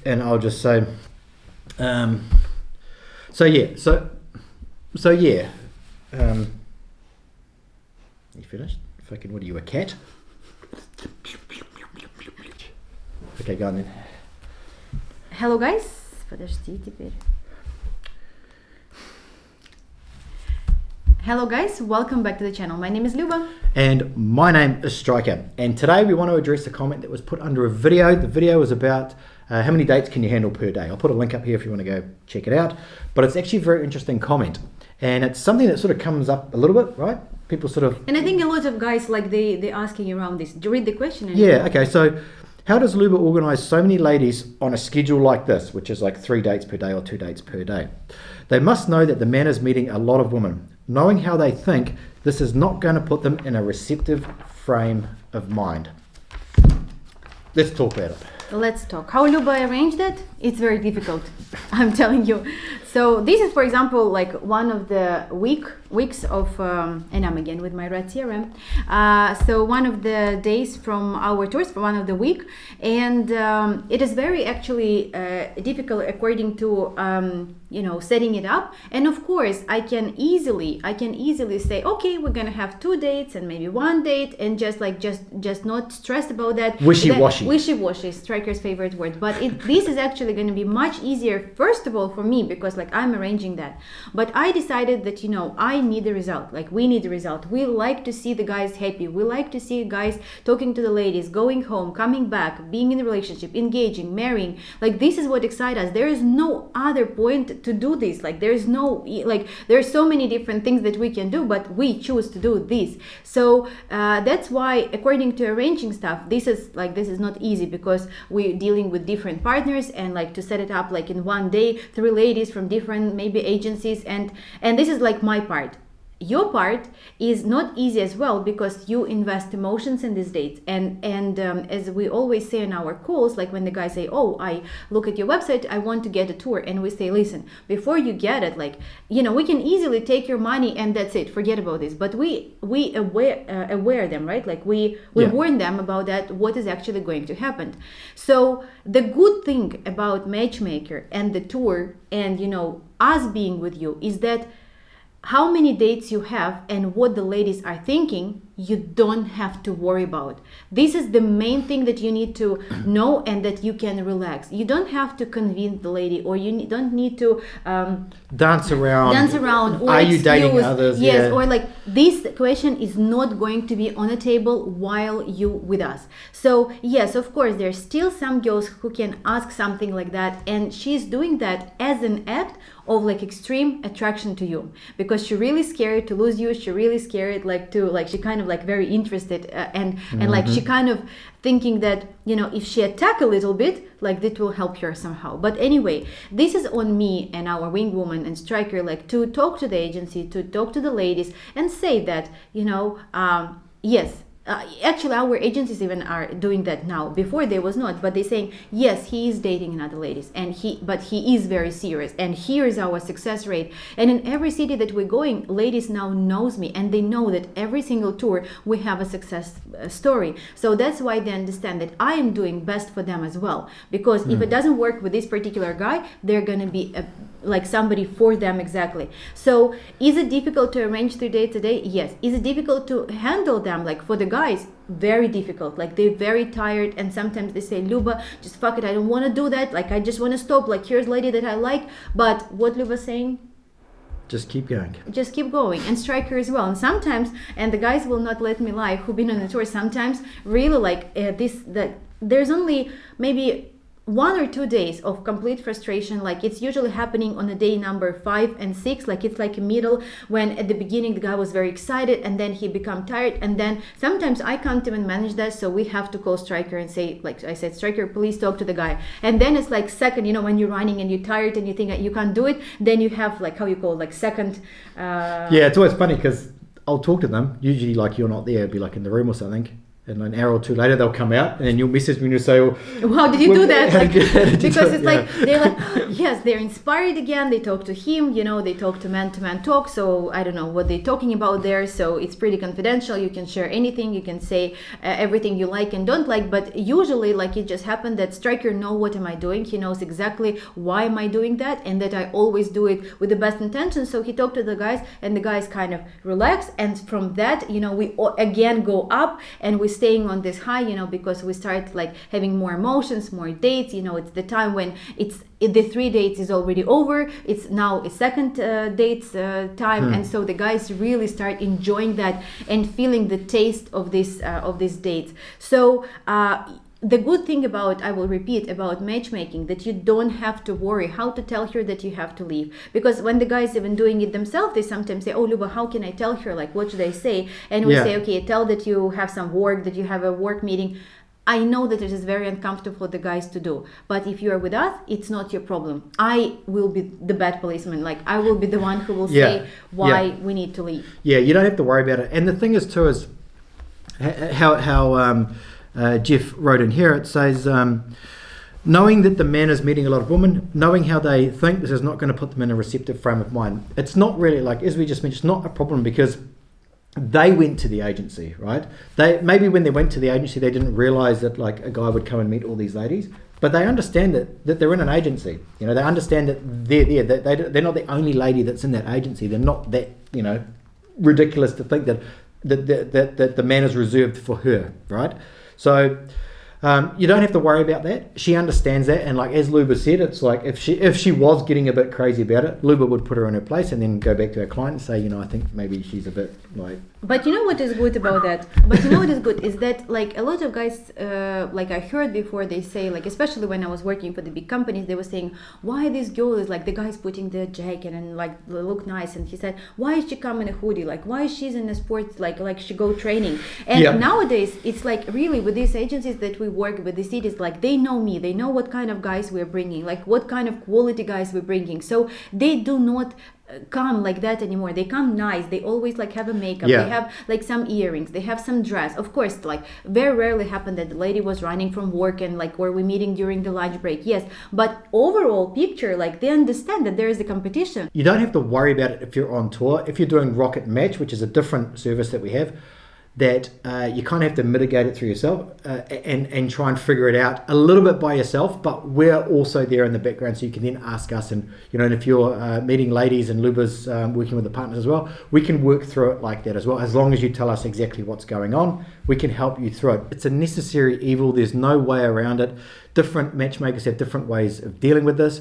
and I'll just say, so yeah. You finished? Fucking, what are you, a cat? Okay, go on then. Hello guys, подожди теперь. Hello guys, welcome back to the channel. My name is Luba. And my name is Striker. And today we want to address a comment that was put under a video. The video was about how many dates can you handle per day. I'll put a link up here if you want to go check it out. But it's actually a very interesting comment. And it's something that sort of comes up a little bit, right? People sort of... And I think a lot of guys, like they're asking around this. Do you read the question? Yeah, okay. So how does Luba organize so many ladies on a schedule like this, which is like 3 dates per day or 2 dates per day? They must know that the man is meeting a lot of women. Knowing how they think, this is not going to put them in a receptive frame of mind. Let's talk about it. Let's talk. How Luba arranged that? It's very difficult. I'm telling you. So this is, for example, like one of the weeks of, and I'm again with my red CRM. So one of the days from our tours, for one of the week, and it is very actually difficult according to setting it up. And of course, I can easily say, okay, we're gonna have 2 dates and maybe 1 date, and just not stressed about that. Wishy-washy. Wishy-washy, Striker's favorite word. But this is actually going to be much easier, first of all, for me, because like I'm arranging that. But I decided that, I need the result. Like we need the result. We like to see the guys happy. We like to see guys talking to the ladies, going home, coming back, being in a relationship, engaging, marrying. Like this is what excites us. There is no other point to do this. Like there's so many different things that we can do, but we choose to do this. So that's why, according to arranging stuff, this is not easy, because we're dealing with different partners, and like to set it up like in 1 day, 3 ladies from different maybe agencies, and this is like my part. Your part is not easy as well, because you invest emotions in these dates, and as we always say in our calls, like when the guys say, oh, I look at your website, I want to get a tour, and we say, listen, before you get it, we can easily take your money and that's it, forget about this. But we aware them, right? Like we warn them about that, what is actually going to happen. So the good thing about Matchmaker and the tour and us being with you is that how many dates you have and what the ladies are thinking, you don't have to worry about. This is the main thing that you need to know, and that you can relax. You don't have to convince the lady, or you don't need to dance around. Or are you dating others? Yes, yeah. Or like this question is not going to be on the table while you with us. So yes, of course, there's still some girls who can ask something like that, and she's doing that as an act of like extreme attraction to you, because she's really scared to lose you. She's really scared she kind of like very interested and like she kind of thinking that if she attack a little bit, like that will help her somehow. But anyway, this is on me and our wing woman and Striker, like to talk to the agency, to talk to the ladies and say that yes. Actually, our agencies even are doing that now. Before they was not, but they're saying yes, he is dating another ladies, but he is very serious, and here is our success rate. And in every city that we're going, ladies now knows me, and they know that every single tour we have a success story. So that's why they understand that I am doing best for them as well. Because if it doesn't work with this particular guy, they're gonna be like somebody for them exactly. So is it difficult to arrange 3 dates a day? Yes. Is it difficult to handle them? Like for the guys, very difficult. Like they're very tired, and sometimes they say, Luba, just fuck it, I don't want to do that. Like I just want to stop. Like here's a lady that I like. But what Luba's saying? Just keep going. Just keep going. And Striker as well. And sometimes, and the guys will not let me lie, who've been on the tour, sometimes really like there's only maybe 1 or 2 days of complete frustration. Like it's usually happening on the day number 5 and 6. Like it's like a middle, when at the beginning the guy was very excited and then he become tired, and then sometimes I can't even manage that, so we have to call Striker and say, like I said, Striker, please talk to the guy. And then it's like second, when you're running and you're tired and you think you can't do it, then you have like, how you call it, like second yeah, it's always funny because I'll talk to them, usually like you're not there, it'd be like in the room or something, And an hour or two later, they'll come out, and then you'll message me and you'll say, well, how did you do that? how Like, did you because do it? it's like they're like, yes, they're inspired again. They talk to him, they talk to man talk. So I don't know what they're talking about there. So it's pretty confidential. You can share anything. You can say everything you like and don't like. But usually, like, it just happened that Striker know what am I doing. He knows exactly why am I doing that, and that I always do it with the best intention. So he talked to the guys, and the guys kind of relax, and from that, we again go up, and we're staying on this high, because we start like having more emotions, more dates. It's the time when the 3 dates is already over. It's now a second dates time, and so the guys really start enjoying that and feeling the taste of these dates. So the good thing about, I will repeat, about matchmaking, that you don't have to worry how to tell her that you have to leave. Because when the guys even doing it themselves, they sometimes say, oh, Luba, how can I tell her? Like, what should I say? And we say, okay, tell that you have some work, that you have a work meeting. I know that it is very uncomfortable for the guys to do. But if you are with us, it's not your problem. I will be the bad policeman. Like, I will be the one who will say why we need to leave. Yeah, you don't have to worry about it. And the thing is, too, is how Jeff wrote in here, it says, knowing that the man is meeting a lot of women, knowing how they think, this is not going to put them in a receptive frame of mind. It's not really, like, as we just mentioned, it's not a problem because they went to the agency, right? Maybe when they went to the agency, they didn't realize that, like, a guy would come and meet all these ladies, but they understand that they're in an agency. They understand that they're there, that they're not the only lady that's in that agency. They're not that, ridiculous to think that the man is reserved for her, right? So you don't have to worry about that. She understands that, and like as Luba said, it's like if she was getting a bit crazy about it, Luba would put her in her place and then go back to her client and say, I think maybe she's a bit like. But you know what is good about that? But you know what is good is that, like, a lot of guys, like I heard before, they say, like, especially when I was working for the big companies, they were saying, why this girl is like, the guy's putting the jacket and like look nice, and he said, why is she come in a hoodie? Like, why she's in a sports, like she go training? And nowadays it's like, really, with these agencies that we work with, the cities, like, they know me, they know what kind of guys we're bringing, like what kind of quality guys we're bringing. So they do not come like that anymore. They come nice. They always like have a makeup. They have like some earrings. They have some dress. Of course, like very rarely happened that the lady was running from work and like were we meeting during the lunch break. Yes, but overall picture, like they understand that there is a competition. You don't have to worry about it if you're on tour. If you're doing Rocket Match, which is a different service that we have, that you kind of have to mitigate it through yourself and try and figure it out a little bit by yourself, but we're also there in the background, so you can then ask us, and and if you're meeting ladies and Luba's working with the partners as well, we can work through it like that as well. As long as you tell us exactly what's going on, we can help you through it. It's a necessary evil. There's no way around it. Different matchmakers have different ways of dealing with this.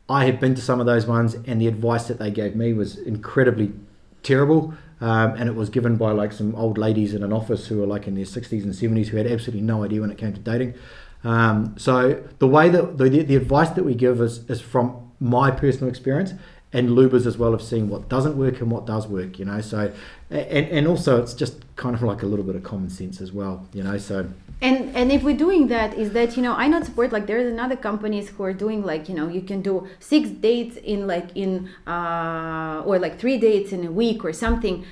I have been to some of those ones, and the advice that they gave me was incredibly terrible. And it was given by like some old ladies in an office who were like in their 60s and 70s who had absolutely no idea when it came to dating. So the way that the advice that we give is from my personal experience and Luba's as well, of seeing what doesn't work and what does work, so and also it's just kind of like a little bit of common sense as well, so. And if we're doing that, is that, I not support, like there's another companies who are doing like, you can do 6 dates in or like 3 dates in a week or something.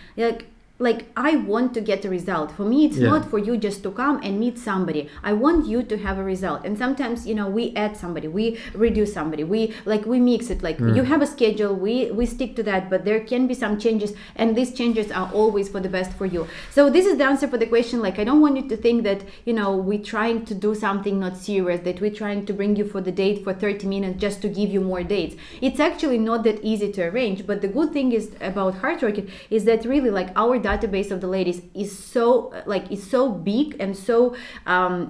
Like I want to get a result. For me, it's not for you just to come and meet somebody. I want you to have a result. And sometimes, we add somebody, we reduce somebody, we mix it. Like you have a schedule, we stick to that, but there can be some changes, and these changes are always for the best for you. So this is the answer for the question. Like, I don't want you to think that, we're trying to do something not serious, that we're trying to bring you for the date for 30 minutes just to give you more dates. It's actually not that easy to arrange. But the good thing is about Hard Rocket is that really, like, our database of the ladies is so big and so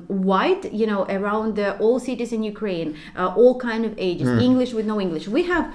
wide, around all cities in Ukraine, all kind of ages, English with no English. We have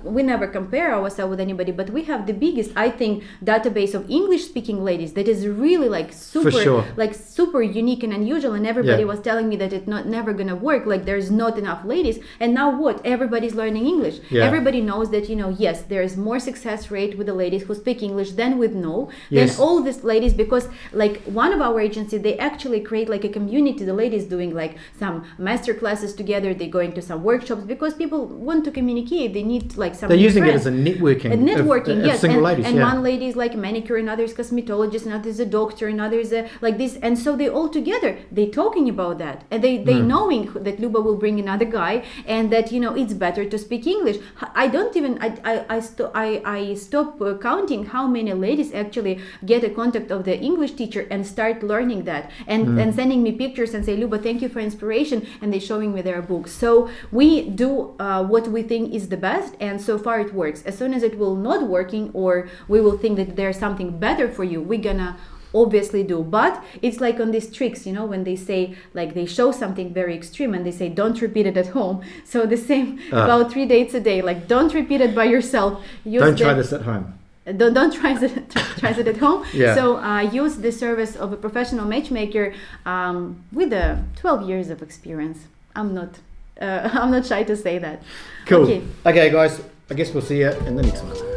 we never compare ourselves with anybody, but we have the biggest, I think, database of English speaking ladies that is really like super unique and unusual. And everybody was telling me that it's never gonna work, like there's not enough ladies. And now what? Everybody's learning English. Everybody knows that, yes, there is more success rate with the ladies who speak English than with no. know, Yes. then all these ladies, because like one of our agencies, they actually create like a community, the ladies doing like some master classes together, they going to some workshops, because people want to communicate, they need like some They're using it friends. as a networking. Networking, of yes, single and, ladies. and Yeah. one lady is like manicure, another is cosmetologist, another is a doctor, another is a, like this, and so they all together, they talking about that, and they knowing that Luba will bring another guy, and that it's better to speak English. I don't even I stop counting how many ladies actually get a contact of the English teacher and start learning that, and sending me pictures and say, Luba, thank you for inspiration, and they showing me their books. So we do what we think is the best, and so far it works. As soon as it will not working, or we will think that there's something better for you, we're gonna obviously do. But it's like on these tricks, when they say, like, they show something very extreme and they say don't repeat it at home. So the same about 3 dates a day, like don't repeat it by yourself. Don't try this at home. Don't try it at home. Yeah. So use the service of a professional matchmaker with 12 years of experience. I'm not shy to say that. Cool. Okay. Okay, guys. I guess we'll see you in the next one.